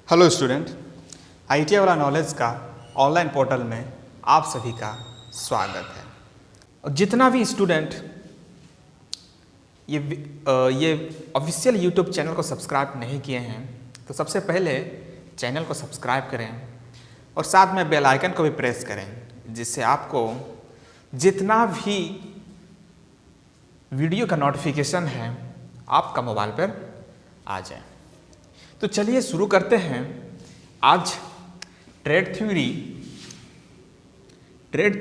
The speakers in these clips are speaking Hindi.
हेलो स्टूडेंट, आईटीआई वाला नॉलेज का ऑनलाइन पोर्टल में आप सभी का स्वागत है। और जितना भी स्टूडेंट ये ऑफिशियल यूट्यूब चैनल को सब्सक्राइब नहीं किए हैं तो सबसे पहले चैनल को सब्सक्राइब करें और साथ में बेल आइकन को भी प्रेस करें, जिससे आपको जितना भी वीडियो का नोटिफिकेशन है आपका मोबाइल पर आ जाए। तो चलिए शुरू करते हैं। आज ट्रेड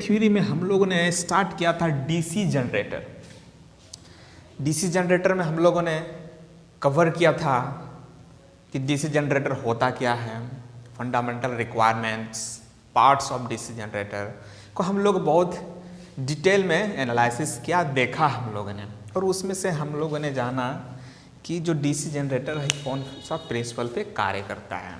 थ्योरी में हम लोगों ने स्टार्ट किया था डीसी जनरेटर। डीसी जनरेटर में हम लोगों ने कवर किया था कि डीसी जनरेटर होता क्या है, fundamental requirements, parts of DC generator को हम लोग बहुत डिटेल में एनालिसिस किया, देखा हम लोगों ने। और उसमें से हम लोगों ने जाना कि जो डीसी जनरेटर है कौन सा प्रिंसिपल पे कार्य करता है।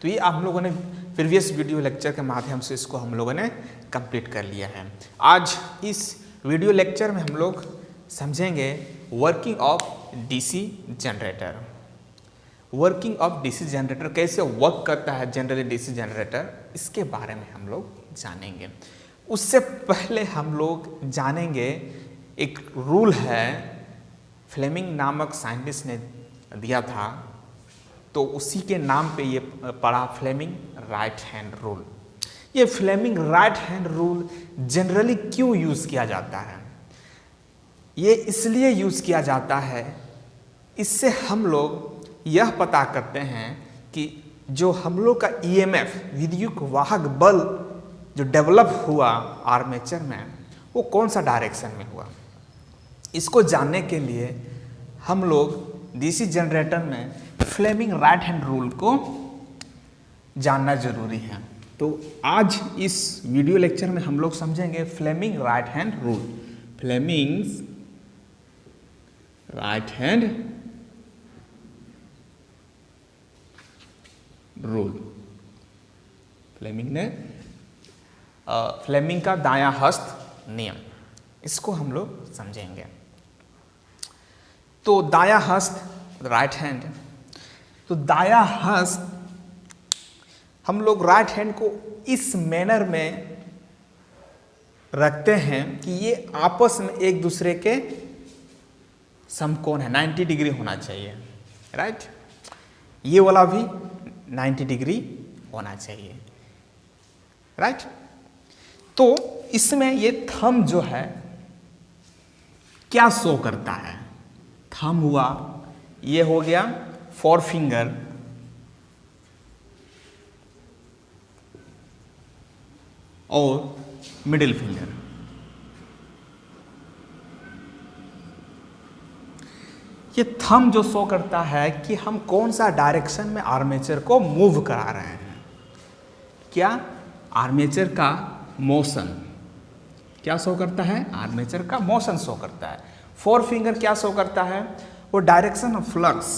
तो ये हम लोगों ने प्रीवियस वीडियो लेक्चर के माध्यम से इसको हम लोगों ने कंप्लीट कर लिया है। आज इस वीडियो लेक्चर में हम लोग समझेंगे working of DC generator. Working of DC generator कैसे वर्क करता है जनरली डीसी जनरेटर, इसके बारे में हम लोग जानेंगे। उससे पहले हम लोग जानेंगे एक रूल है, फ्लेमिंग नामक साइंटिस्ट ने दिया था, तो उसी के नाम पे ये पड़ा, फ्लेमिंग राइट हैंड रूल। ये Fleming right hand rule generally क्यों यूज़ किया जाता है? ये इसलिए यूज़ किया जाता है, इससे हम लोग यह पता करते हैं कि जो हम लोग का ईएमएफ, विद्युत वाहक बल जो डेवलप हुआ आर्मेचर में, वो कौन सा डायरेक्शन में हुआ। इसको जानने के लिए हम लोग डीसी जनरेटर में फ्लेमिंग राइट हैंड रूल को जानना जरूरी है। तो आज इस वीडियो लेक्चर में हम लोग समझेंगे Fleming right hand rule. Fleming right hand rule. Fleming का दायां हस्त नियम, इसको हम लोग समझेंगे। तो दायां हस्त राइट हैंड, तो दायां हस्त हम लोग राइट हैंड को इस मैनर में रखते हैं कि ये आपस में एक दूसरे के समकोण है, 90 डिग्री होना चाहिए, राइट। ये वाला भी 90 डिग्री होना चाहिए, राइट। तो इसमें ये थंब जो है क्या शो करता है? थंब हुआ, ये हो गया फोर फिंगर, और मिडिल फिंगर। ये थंब जो शो करता है कि हम कौन सा डायरेक्शन में आर्मेचर को मूव करा रहे हैं। क्या? आर्मेचर का मोशन क्या शो करता है? आर्मेचर का मोशन शो करता है। फोर फिंगर क्या शो करता है? वो डायरेक्शन ऑफ फ्लक्स।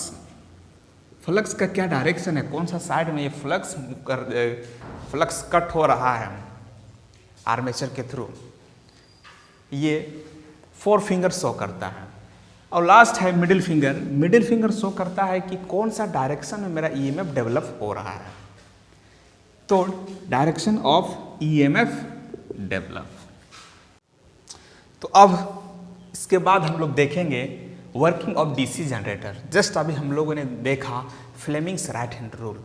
फ्लक्स का क्या डायरेक्शन है, कौन सा साइड में ये फ्लक्स कट हो रहा है आर्मेचर के थ्रू, ये फोर फिंगर शो करता है। और लास्ट है middle finger. Middle finger show करता है कि कौन सा डायरेक्शन में मेरा ईएमएफ डेवलप हो रहा है। तो डायरेक्शन ऑफ ईएमएफ डेवलप। तो अब इसके बाद हम लोग देखेंगे working of DC generator. Just अभी हम लोगों ने देखा फ्लेमिंग्स राइट हैंड रूल।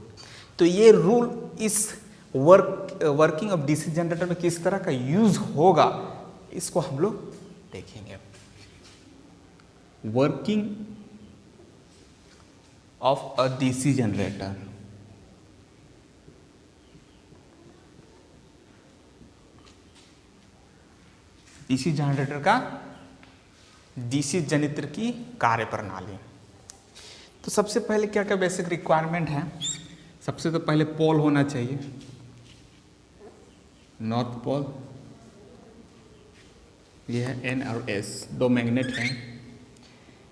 तो ये रूल इस वर्किंग ऑफ डीसी जनरेटर में किस तरह का यूज होगा, इसको हम लोग देखेंगे। Working of a DC generator. DC generator का डीसी जनित्र की कार्य प्रणाली। तो सबसे पहले क्या क्या बेसिक रिक्वायरमेंट है? सबसे तो पहले पोल होना चाहिए, नॉर्थ पोल, यह है N और S, दो मैग्नेट हैं।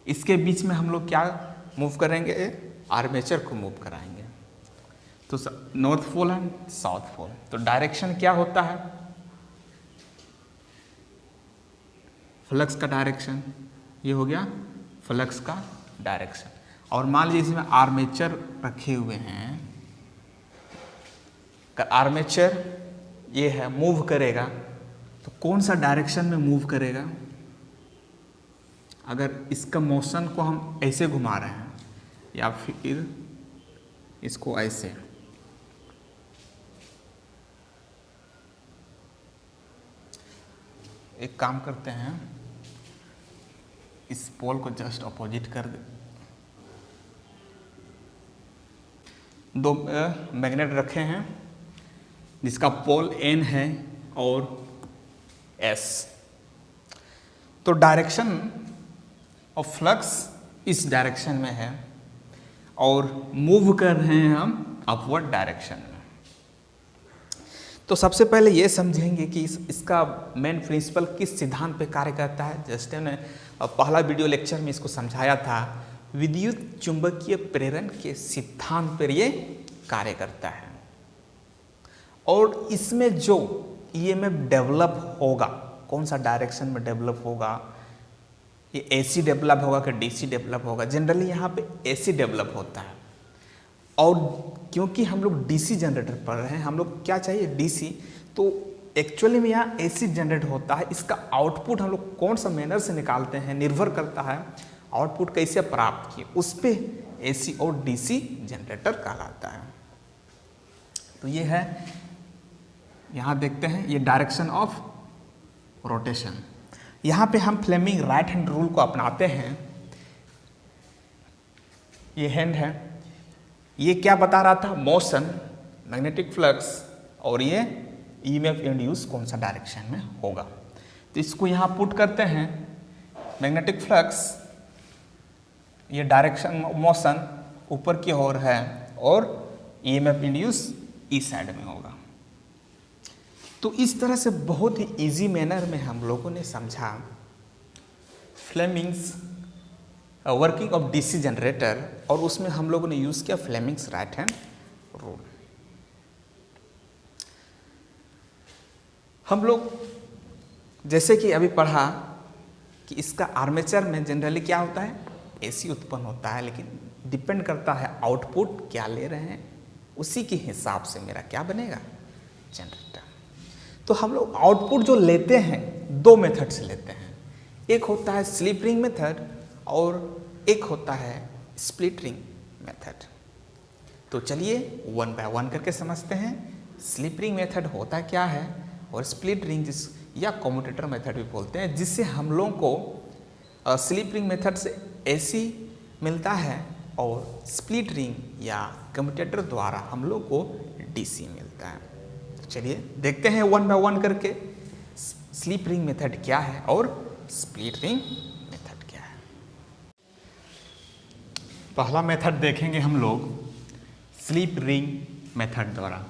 इसके बीच में हम लोग क्या मूव करेंगे? आर्मेचर को मूव कराएंगे। तो north pole and south pole. तो डायरेक्शन क्या होता है? फ्लक्स का डायरेक्शन, ये हो गया फ्लक्स का डायरेक्शन। और मान लीजिए इसमें आर्मेचर रखे हुए हैं, अगर आर्मेचर ये है मूव करेगा तो कौन सा डायरेक्शन में मूव करेगा? अगर इसका मोशन को हम ऐसे घुमा रहे हैं या फिर इसको ऐसे, एक काम करते हैं, इस पोल को जस्ट अपोजिट कर दे। दो मैग्नेट रखे हैं जिसका पोल N है और S। तो डायरेक्शन ऑफ फ्लक्स इस डायरेक्शन में है और मूव कर रहे हैं हम अपवर्ड डायरेक्शन में। तो सबसे पहले ये समझेंगे कि इसका मेन प्रिंसिपल किस सिद्धांत पे कार्य करता है। जस्ट ने पहला वीडियो लेक्चर में इसको समझाया था, विद्युत चुंबकीय प्रेरण के सिद्धांत पर ये कार्य करता है। और इसमें जो ईएमएफ डेवलप होगा, कौन सा डायरेक्शन में डेवलप होगा, ये एसी डेवलप होगा कि डीसी डेवलप होगा? जनरली यहाँ पे एसी डेवलप होता है। और क्योंकि हम लोग डीसी जनरेटर पढ़ रहे हैं, हम लोग क्या चाहिए डीसी, तो एक्चुअली में यहाँ एसी जनरेट होता है। इसका आउटपुट हम लोग कौन सा मैनर से निकालते हैं निर्भर करता है आउटपुट कैसे प्राप्त किए, उस पर एसी और डीसी जनरेटर कहलाता है। तो ये है, यहाँ देखते हैं ये डायरेक्शन ऑफ रोटेशन। यहाँ पे हम फ्लेमिंग राइट हैंड रूल को अपनाते हैं। ये हैंड है, ये क्या बता रहा था? मोशन, मैग्नेटिक फ्लक्स और ये ईएमएफ इंड्यूस कौन सा डायरेक्शन में होगा। तो इसको यहाँ पुट करते हैं, मैग्नेटिक फ्लक्स ये डायरेक्शन मोशन ऊपर की ओर है और ईएमएफ इंड्यूस इस साइड में होगा। तो इस तरह से बहुत ही इजी मैनर में हम लोगों ने समझा Fleming's working of DC generator, और उसमें हम लोगों ने यूज किया फ्लेमिंग्स राइट हैंड रूल। हम लोग जैसे कि अभी पढ़ा कि इसका आर्मेचर में जनरली क्या होता है, एसी उत्पन्न होता है, लेकिन डिपेंड करता है आउटपुट क्या ले रहे हैं, उसी के हिसाब से मेरा क्या बनेगा, जनरेटर। तो हम लोग आउटपुट जो लेते हैं दो मेथड से लेते हैं, एक होता है स्लिप रिंग मेथड और एक होता है स्प्लिट रिंग मेथड। तो चलिए वन बाय वन करके समझते हैं स्लिप रिंग मेथड होता क्या है और स्प्लिट रिंग जिस या कम्यूटेटर मेथड भी बोलते हैं, जिससे हम लोगों को स्लिप रिंग मेथड से एसी मिलता है और स्प्लिट रिंग या कम्यूटेटर द्वारा हम लोग को डीसी मिलता है। तो चलिए देखते हैं वन बाय वन करके स्लिप रिंग मेथड क्या है और स्प्लिट रिंग मेथड क्या है। पहला मेथड देखेंगे हम लोग स्लिप रिंग मेथड द्वारा।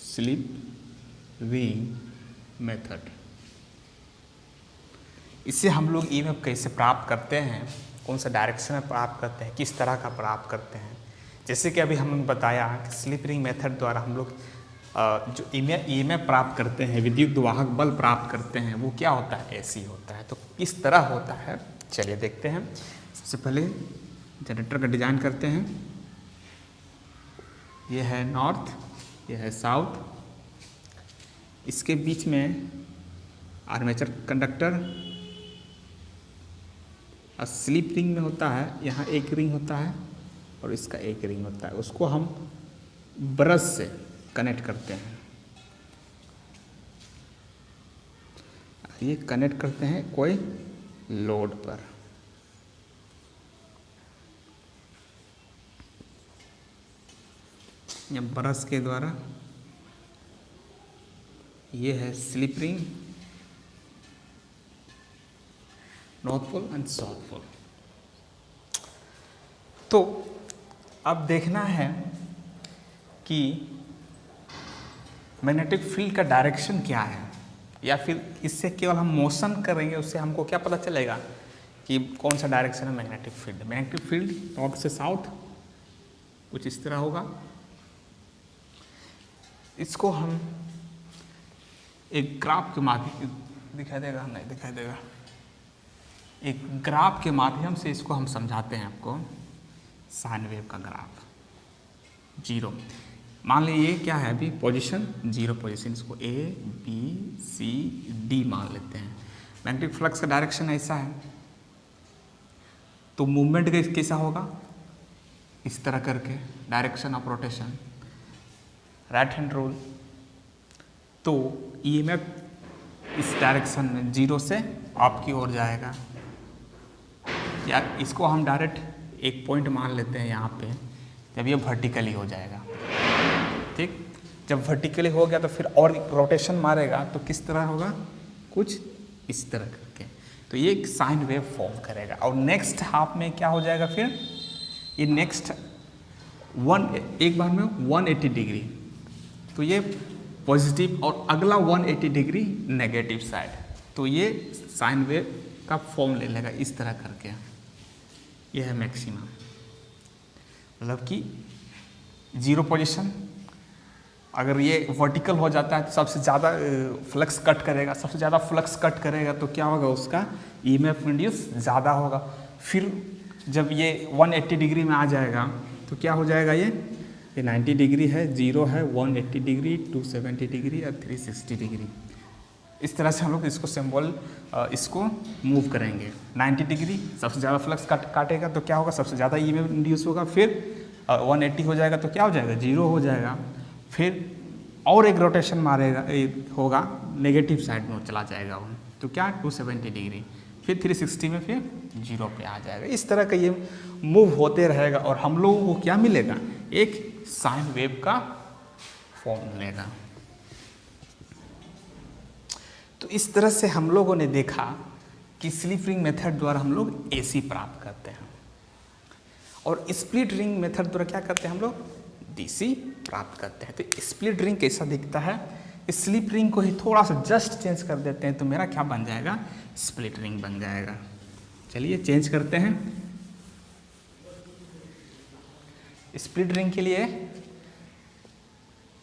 स्लिप रिंग मेथड, इससे हम लोग ईएमएफ कैसे प्राप्त करते हैं, कौन सा डायरेक्शन में प्राप्त करते हैं, किस तरह का प्राप्त करते हैं। जैसे कि अभी हमने बताया कि स्लिप रिंग मेथड द्वारा हम लोग जो ईएमएफ प्राप्त करते हैं, विद्युत वाहक बल प्राप्त करते हैं, वो क्या होता है, एसी होता है। तो किस तरह होता है चलिए देखते हैं। सबसे पहले जनरेटर का डिजाइन करते हैं। ये है नॉर्थ, ये है साउथ, इसके बीच में आर्मेचर कंडक्टर और स्लिप रिंग में होता है, यहाँ एक रिंग होता है और इसका एक रिंग होता है, उसको हम ब्रश से कनेक्ट करते हैं। ये कनेक्ट करते हैं कोई लोड पर। या ब्रश के द्वारा, ये है slip ring, north pole and south pole. तो अब देखना है कि मैग्नेटिक फील्ड का डायरेक्शन क्या है, या फिर इससे केवल हम मोशन करेंगे उससे हमको क्या पता चलेगा कि कौन सा डायरेक्शन है magnetic field. Magnetic field north से साउथ कुछ इस तरह होगा। इसको हम एक ग्राफ के माध्यम दिखाई देगा, नहीं दिखाई देगा, एक ग्राफ के माध्यम से इसको हम समझाते हैं आपको। साइन वेव का ग्राफ जीरो, मान लीजिए ये क्या है अभी पोजीशन, जीरो पोजीशन, इसको ए बी सी डी मान लेते हैं। मैग्नेटिक फ्लक्स का डायरेक्शन ऐसा है, तो मूवमेंट कैसा होगा, इस तरह करके direction of rotation, right hand rule. तो ईएमएफ इस डायरेक्शन में जीरो से अप की ओर जाएगा, या इसको हम डायरेक्ट एक पॉइंट मान लेते हैं यहाँ पे, जब ये वर्टिकली हो जाएगा, ठीक। जब वर्टिकली हो गया तो फिर और रोटेशन मारेगा तो किस तरह होगा, कुछ इस तरह करके, तो ये एक साइन वेव फॉर्म करेगा। और नेक्स्ट हाफ में क्या हो जाएगा फिर, ये नेक्स्ट एक बार में 180 डिग्री, तो ये पॉजिटिव और अगला 180 डिग्री नेगेटिव साइड, तो ये साइन वेव का फॉर्म ले लेगा इस तरह करके। यह है मैक्सिमम, मतलब कि जीरो पोजीशन, अगर ये वर्टिकल हो जाता है तो सबसे ज़्यादा फ्लक्स कट करेगा, सबसे ज़्यादा फ्लक्स कट करेगा तो क्या होगा, उसका ईएमएफ इंड्यूस ज़्यादा होगा। फिर जब ये 180 डिग्री में आ जाएगा तो क्या हो जाएगा, ये 90 डिग्री है, जीरो है, 180 डिग्री, 270 डिग्री और 360 डिग्री। इस तरह से हम लोग इसको सिंबल इसको मूव करेंगे। 90 डिग्री सबसे ज़्यादा फ्लक्स काटेगा तो क्या होगा, सबसे ज़्यादा ईएमएफ इंड्यूस होगा। फिर 180 हो जाएगा तो क्या हो जाएगा, जीरो हो जाएगा। फिर और एक रोटेशन मारेगा होगा, नेगेटिव साइड में चला जाएगा वो, तो क्या 270 डिग्री, फिर 360 में फिर जीरो पे आ जाएगा। इस तरह का ये मूव होते रहेगा और हम लोगों को क्या मिलेगा, एक साइन वेव का फॉर्म मिलेगा। तो इस तरह से हम लोगों ने देखा कि स्लिप रिंग मेथड द्वारा हम लोग एसी प्राप्त करते हैं, और स्प्लिट रिंग मेथड द्वारा क्या करते हैं हम लोग, डीसी प्राप्त करते हैं। तो स्प्लिट रिंग कैसा दिखता है, स्लिप रिंग को ही थोड़ा सा जस्ट चेंज कर देते हैं तो मेरा क्या बन जाएगा, स्प्लिट रिंग बन जाएगा। चलिए चेंज करते हैं। स्प्लिट रिंग के लिए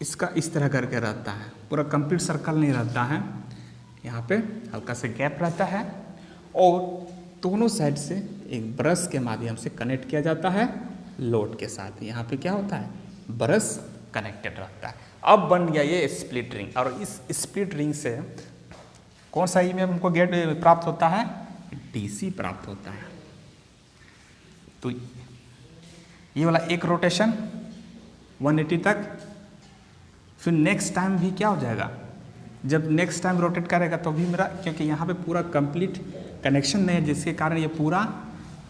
इसका इस तरह करके रहता है, पूरा कंप्लीट सर्कल नहीं रहता है, यहाँ पे हल्का सा गैप रहता है, और दोनों साइड से एक ब्रश के माध्यम से कनेक्ट किया जाता है लोड के साथ। यहाँ पे क्या होता है, ब्रश कनेक्टेड रहता है। अब बन गया ये स्प्लिट रिंग, और इस स्प्लिट रिंग से कौन सा ईएमएफ हमको गेट प्राप्त होता है, डीसी प्राप्त होता है। तो ये वाला एक रोटेशन 180 तक, फिर नेक्स्ट टाइम भी क्या हो जाएगा, जब नेक्स्ट टाइम रोटेट करेगा तो भी मेरा, क्योंकि यहाँ पे पूरा कंप्लीट कनेक्शन नहीं है जिसके कारण ये पूरा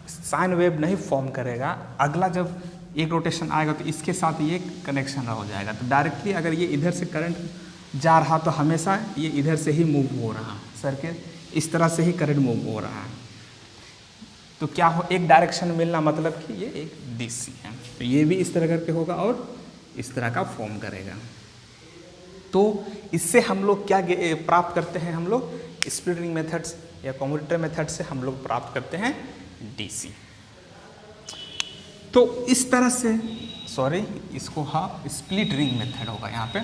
साइन वेव नहीं फॉर्म करेगा। अगला जब एक रोटेशन आएगा तो इसके साथ ये कनेक्शन हो जाएगा, तो डायरेक्टली अगर ये इधर से करंट जा रहा तो हमेशा ये इधर से ही मूव हो रहा, सर्किट इस तरह से ही करंट मूव हो रहा है। तो क्या हो, एक डायरेक्शन मिलना मतलब कि ये एक डीसी है। तो ये भी इस तरह करके होगा और इस तरह का फॉर्म करेगा। तो इससे हम लोग क्या प्राप्त करते हैं, हम लोग स्प्लिट रिंग मेथड्स या कम्यूटेटर मेथड से हम लोग प्राप्त करते हैं डीसी। तो इस तरह से, सॉरी इसको हाँ स्प्लिट रिंग मेथड होगा यहाँ पे,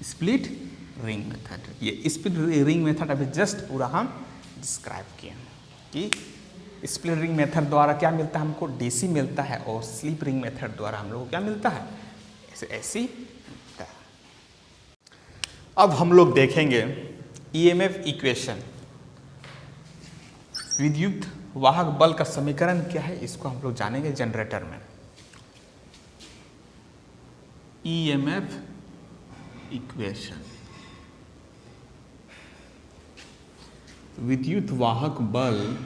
स्प्लिट रिंग मेथड। ये स्प्लिट रिंग मेथड अभी जस्ट पूरा हम डिस्क्राइब किए कि स्प्लिट रिंग मेथड द्वारा क्या मिलता है हमको, डीसी मिलता है, और स्लिप रिंग मेथड द्वारा हम लोग को क्या मिलता है, ऐसी मिलता है। अब हम लोग देखेंगे ईएमएफ इक्वेशन, विद्युत वाहक बल का समीकरण क्या है, इसको हम लोग जानेंगे जनरेटर में। ईएमएफ इक्वेशन, विद्युत वाहक बल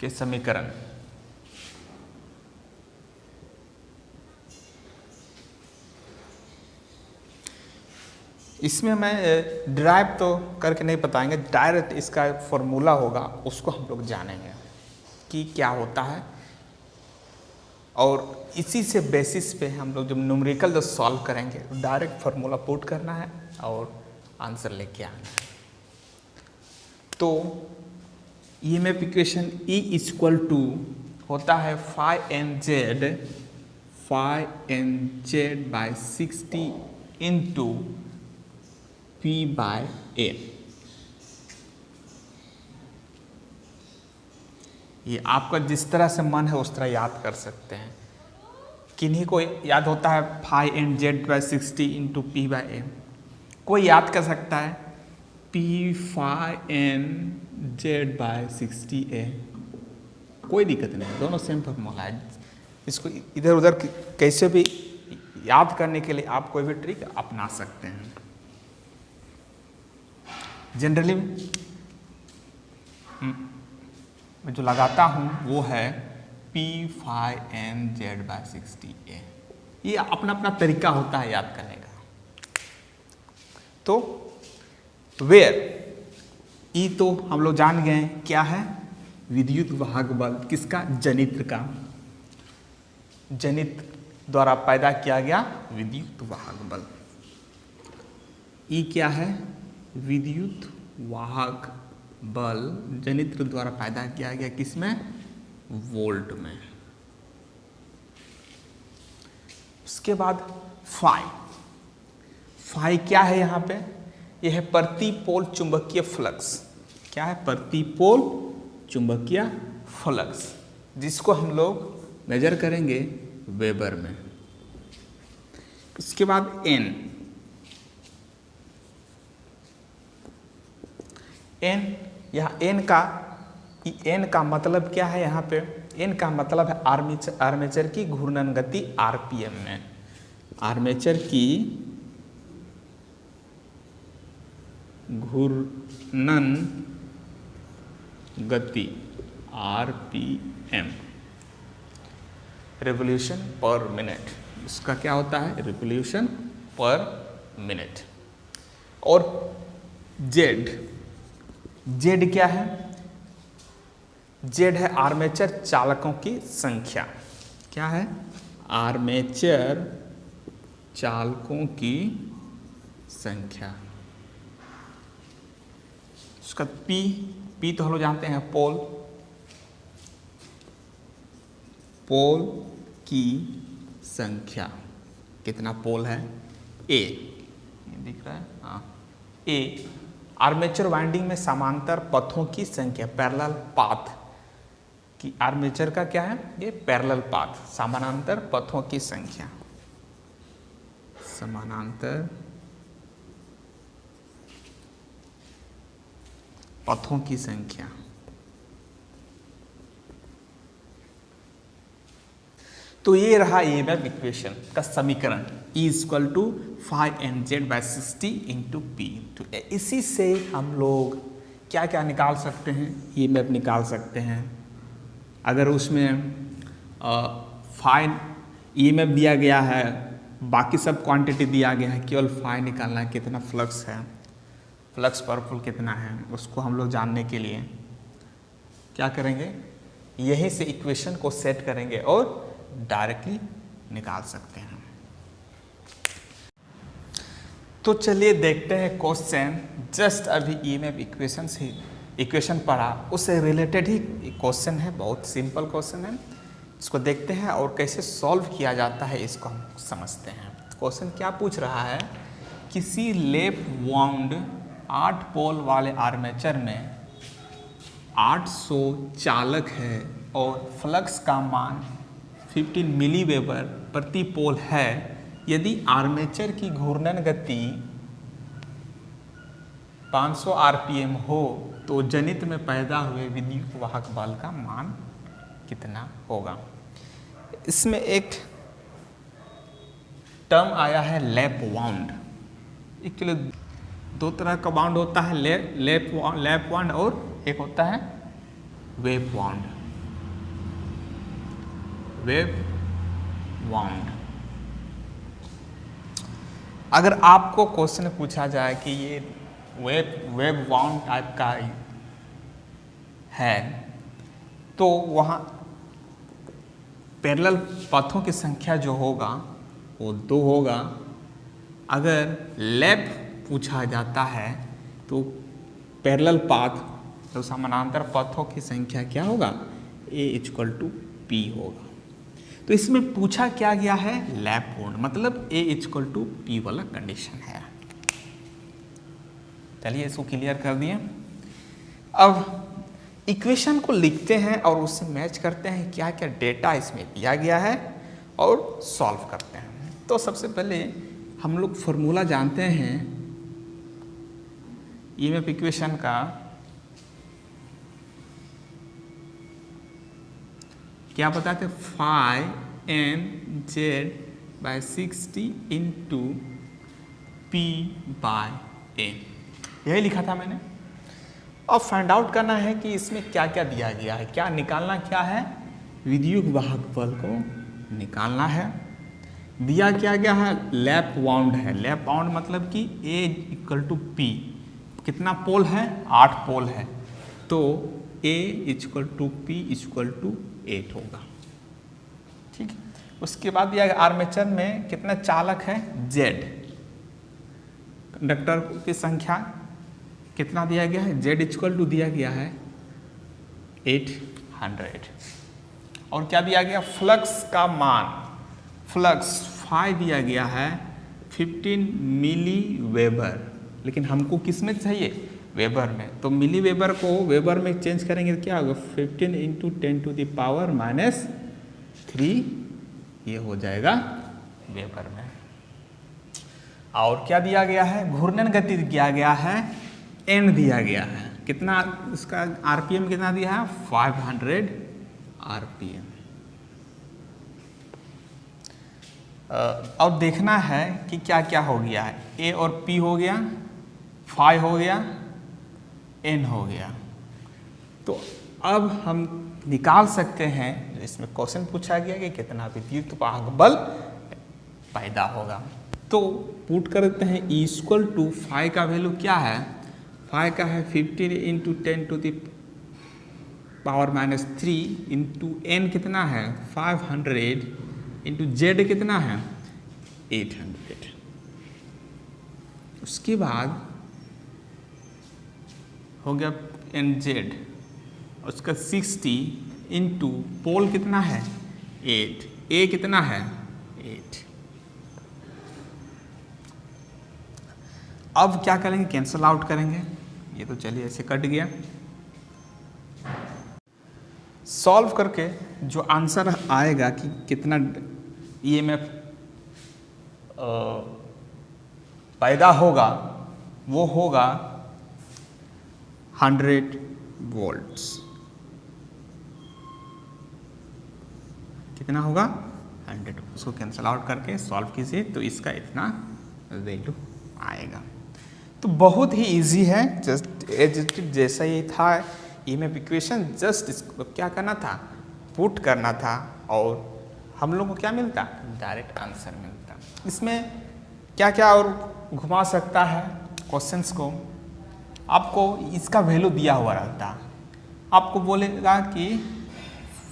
के समीकरण। इसमें मैं ड्राइव तो करके नहीं बताएंगे, डायरेक्ट इसका फॉर्मूला होगा उसको हम लोग जानेंगे कि क्या होता है, और इसी से बेसिस पे हम लोग जब न्यूमेरिकल जो सॉल्व करेंगे डायरेक्ट फार्मूला पुट करना है और आंसर लेके आना है। तो EMF equation E equal to होता है phi M Z five N Z by 60 into P by A. ये आपका जिस तरह से मन है उस तरह याद कर सकते हैं। किन्हीं को याद होता है five N Z by 60 into P by A, कोई याद कर सकता है P five N Z by 60 A, कोई दिक्कत नहीं, दोनों सेम फॉर्मूला है। इसको इधर उधर कैसे भी याद करने के लिए आप कोई भी ट्रिक अपना सकते हैं। जनरली मैं जो लगाता हूँ वो है P5NZ/60A। ये अपना अपना तरीका होता है याद करने का। तो वेयर ई तो हम लोग जान गए क्या है, विद्युत वाहक बल, किसका, जनित्र का, जनित्र द्वारा पैदा किया गया विद्युत वाहक बल। ई क्या है, विद्युत वाहक बल जनित्र द्वारा पैदा किया गया, किसमें, वोल्ट में। उसके बाद फाई क्या है यहाँ पे, यह है प्रति पोल चुंबकीय फ्लक्स। क्या है, प्रति पोल चुंबकीय फ्लक्स, जिसको हम लोग मेजर करेंगे वेबर में। उसके बाद एन यहाँ एन का मतलब क्या है, यहाँ पे एन का मतलब है आर्मेचर की घूर्णन गति आरपीएम में, आर्मेचर की घूर्णन गति आरपीएम, रिवोल्यूशन पर मिनट, इसका क्या होता है, रिवोल्यूशन पर मिनट। और जेड क्या है, जेड है आर्मेचर चालकों की संख्या। क्या है, आर्मेचर चालकों की संख्या। उसका पी तो हम लोग जानते हैं पोल की संख्या, कितना पोल है, ए, दिख रहा है, हाँ, ए आर्मेचर वाइंडिंग में समांतर पथों की संख्या, पैरेलल पाथ की, आर्मेचर का क्या है, ये पैरेलल पाथ, समानांतर पथों की संख्या, समानांतर पथों की संख्या। तो ये रहा ईएमएफ इक्वेशन का समीकरण, E equal to 5NZ/60 into P. तो इसी से हम लोग क्या क्या निकाल सकते हैं, ईएमएफ निकाल सकते हैं। अगर उसमें फाइन ईएमएफ दिया गया है, बाकी सब क्वांटिटी दिया गया है, केवल फाइन निकालना है, कितना फ्लक्स है, फ्लक्स पर पोल कितना है, उसको हम लोग जानने के लिए क्या करेंगे, यहीं से इक्वेशन को सेट करेंगे और डायरेक्टली निकाल सकते हैं। तो चलिए देखते हैं क्वेश्चन, जस्ट अभी ईएमएफ इक्वेशन पढ़ा, उससे रिलेटेड ही क्वेश्चन है, बहुत सिंपल क्वेश्चन है। इसको देखते हैं और कैसे सॉल्व किया जाता है इसको हम समझते हैं। क्वेश्चन क्या पूछ रहा है, किसी लैप वाउंड 8 पोल वाले आर्मेचर में 800 चालक है और फ्लक्स का मान 15 मिली वेबर प्रति पोल है। यदि आर्मेचर की घूर्णन गति 500 आरपीएम हो तो जनित्र में पैदा हुए विद्युत वाहक बल का मान कितना होगा। इसमें एक टर्म आया है लैप वाउंड। एक्चुअली दो तरह का वाउंड होता है, लैप वाउंड और एक होता है वेव वाउंड। वेव वाउंड, अगर आपको क्वेश्चन पूछा जाए कि ये वेव वाउंड टाइप का है तो वहाँ पैरेलल पथों की संख्या जो होगा वो 2 होगा। अगर लैप पूछा जाता है तो पैरेलल पाथ, तो समानांतर पथों की संख्या क्या होगा, A = P होगा। तो इसमें पूछा क्या गया है, लैब पूर्ण, मतलब A इक्वल टू P वाला कंडीशन है। चलिए इसको क्लियर कर दिए। अब इक्वेशन को लिखते हैं और उससे मैच करते हैं क्या क्या डेटा इसमें दिया गया है और सॉल्व करते हैं। तो सबसे पहले हम लोग फॉर्मूला जानते हैं ईएमएफ इक्वेशन का, क्या बताते, phi N Z by 60 into P by N, यही लिखा था मैंने। अब फाइंड आउट करना है कि इसमें क्या क्या दिया गया है, क्या निकालना क्या है, विद्युत वाहक बल को निकालना है। दिया क्या गया है, लैप वाउंड है। लैप वाउंड मतलब कि A इक्वल टू P, कितना पोल है, 8 पोल है, तो A equal to P equal to 8 होगा। ठीक है, उसके बाद दिया गया आर्मेचर में कितना चालक है, Z, कंडक्टर की संख्या कितना दिया गया है, Z इक्वल टू दिया गया है 800। और क्या दिया गया, फ्लक्स का मान, फ्लक्स फाई दिया गया है 15 मिली वेबर, लेकिन हमको किस में चाहिए, वेबर में। तो मिली वेबर को वेबर में चेंज करेंगे तो क्या होगा, 15 इंटू 10 टू द पावर -3, ये हो जाएगा वेबर में। और क्या दिया गया है, घूर्णन गति दिया गया है, एन दिया गया है, कितना इसका आरपीएम कितना दिया है, 500 आरपीएम। और देखना है कि क्या क्या हो गया है, ए और पी हो गया, फाई हो गया, एन हो गया। तो अब हम निकाल सकते हैं, इसमें क्वेश्चन पूछा गया कि कितना विद्युत वाहक बल पैदा होगा। तो पुट करते हैं E इक्वल टू फाई का वैल्यू क्या है, फाई का है 15 into 10 to the power -3 into N कितना है 500 इंटू जेड कितना है 800। उसके बाद हो गया एन जेड, उसका 60 इंटू पोल कितना है 8, ए कितना है 8। अब क्या करेंगे, कैंसल आउट करेंगे, ये तो चलिए ऐसे कट गया। सॉल्व करके जो आंसर आएगा कि कितना ईएमएफ पैदा होगा, वो होगा 100 वोल्ट्स। कितना होगा 100, उसको कैंसल आउट करके सॉल्व कीजिए तो इसका इतना वैल्यू आएगा। तो बहुत ही इजी है, जस्ट एज जैसा ही था ईएमएफ इक्वेशन, जस्ट इसको क्या करना था, पुट करना था और हम लोग को क्या मिलता, डायरेक्ट आंसर मिलता। इसमें क्या क्या और घुमा सकता है क्वेश्चंस को, आपको इसका वैल्यू दिया हुआ रहता, आपको बोलेगा कि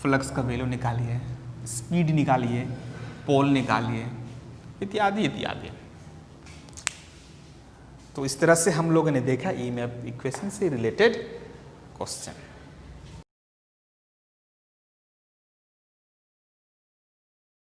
फ्लक्स का वैल्यू निकालिए, स्पीड निकालिए, पोल निकालिए, इत्यादि इत्यादि। तो इस तरह से हम लोगों ने देखा ईएमएफ इक्वेशन से रिलेटेड क्वेश्चन।